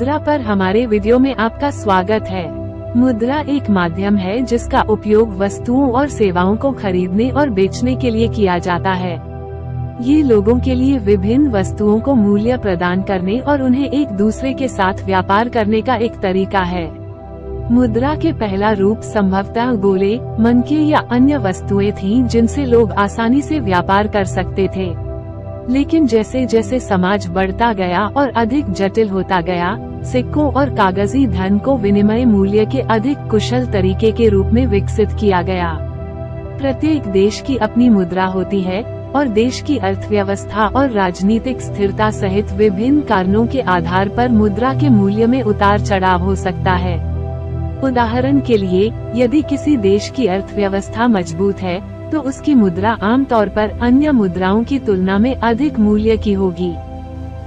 मुद्रा पर हमारे वीडियो में आपका स्वागत है। मुद्रा एक माध्यम है जिसका उपयोग वस्तुओं और सेवाओं को खरीदने और बेचने के लिए किया जाता है। ये लोगों के लिए विभिन्न वस्तुओं को मूल्य प्रदान करने और उन्हें एक दूसरे के साथ व्यापार करने का एक तरीका है। मुद्रा के पहला रूप संभवतः गोले, मनके या अन्य वस्तुएं थीं जिनसे लोग आसानी से व्यापार कर सकते थे। लेकिन जैसे जैसे समाज बढ़ता गया और अधिक जटिल होता गया, सिक्कों और कागजी धन को विनिमय मूल्य के अधिक कुशल तरीके के रूप में विकसित किया गया। प्रत्येक देश की अपनी मुद्रा होती है और देश की अर्थव्यवस्था और राजनीतिक स्थिरता सहित विभिन्न कारणों के आधार पर मुद्रा के मूल्य में उतार चढ़ाव हो सकता है। उदाहरण के लिए, यदि किसी देश की अर्थव्यवस्था मजबूत है तो उसकी मुद्रा आमतौर पर अन्य मुद्राओं की तुलना में अधिक मूल्य की होगी।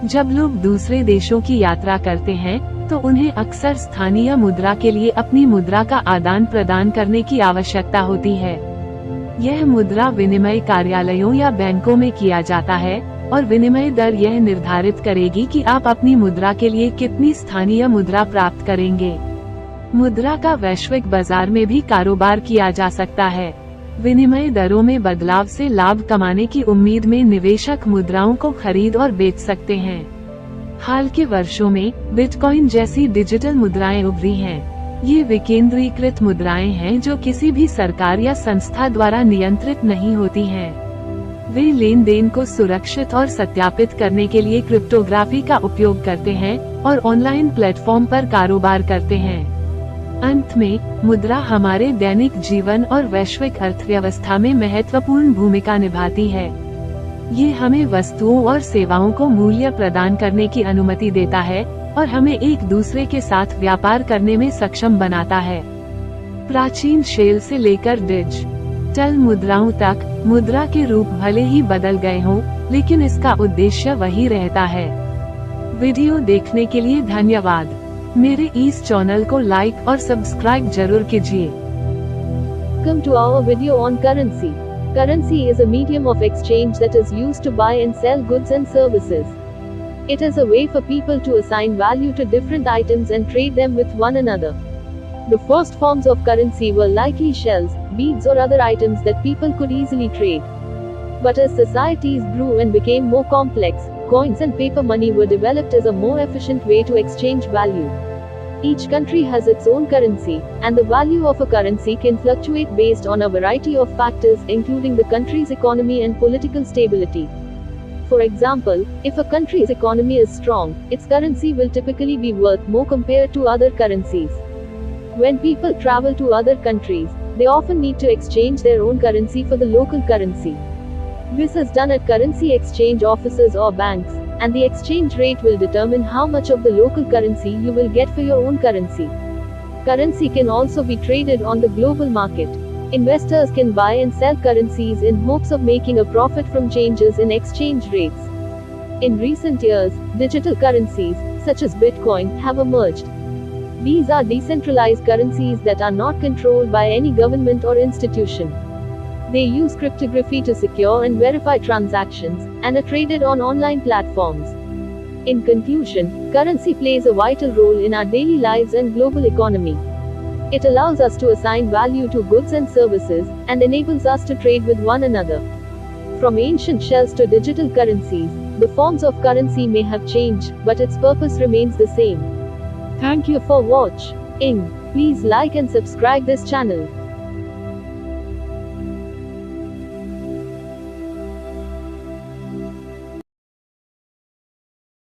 जब लोग दूसरे देशों की यात्रा करते हैं तो उन्हें अक्सर स्थानीय मुद्रा के लिए अपनी मुद्रा का आदान प्रदान करने की आवश्यकता होती है। यह मुद्रा विनिमय कार्यालयों या बैंकों में किया जाता है और विनिमय दर यह निर्धारित करेगी कि आप अपनी मुद्रा के लिए कितनी स्थानीय मुद्रा प्राप्त करेंगे। मुद्रा का वैश्विक बाजार में भी कारोबार किया जा सकता है। विनिमय दरों में बदलाव से लाभ कमाने की उम्मीद में निवेशक मुद्राओं को खरीद और बेच सकते हैं। हाल के वर्षों में बिटकॉइन जैसी डिजिटल मुद्राएं उभरी हैं। ये विकेंद्रीकृत मुद्राएं हैं जो किसी भी सरकार या संस्था द्वारा नियंत्रित नहीं होती हैं। वे लेन देन को सुरक्षित और सत्यापित करने के लिए क्रिप्टोग्राफी का उपयोग करते हैं और ऑनलाइन प्लेटफॉर्म पर कारोबार करते हैं। अंत में, मुद्रा हमारे दैनिक जीवन और वैश्विक अर्थव्यवस्था में महत्वपूर्ण भूमिका निभाती है। ये हमें वस्तुओं और सेवाओं को मूल्य प्रदान करने की अनुमति देता है और हमें एक दूसरे के साथ व्यापार करने में सक्षम बनाता है। प्राचीन शेल से लेकर डिजिटल मुद्राओं तक, मुद्रा के रूप भले ही बदल गए हों, लेकिन इसका उद्देश्य वही रहता है। वीडियो देखने के लिए धन्यवाद। मेरे इस चैनल को लाइक और सब्सक्राइब जरूर कीजिए। Welcome to our video on currency. Currency is a medium of exchange that is used to buy and sell goods and services. It is a way for people to assign value to different items and trade them with one another. The first forms of currency were likely shells, beads or other items that people could easily trade. But as societies grew and became more complex, coins and paper money were developed as a more efficient way to exchange value. Each country has its own currency, and the value of a currency can fluctuate based on a variety of factors including the country's economy and political stability. For example, if a country's economy is strong, its currency will typically be worth more compared to other currencies. When people travel to other countries, they often need to exchange their own currency for the local currency. This is done at currency exchange offices or banks, and the exchange rate will determine how much of the local currency you will get for your own currency. Currency can also be traded on the global market. Investors can buy and sell currencies in hopes of making a profit from changes in exchange rates. In recent years, digital currencies, such as Bitcoin, have emerged. These are decentralized currencies that are not controlled by any government or institution. They use cryptography to secure and verify transactions, and are traded on online platforms. In conclusion, currency plays a vital role in our daily lives and global economy. It allows us to assign value to goods and services, and enables us to trade with one another. From ancient shells to digital currencies, the forms of currency may have changed, but its purpose remains the same. Thank you for watching. Please like and subscribe this channel.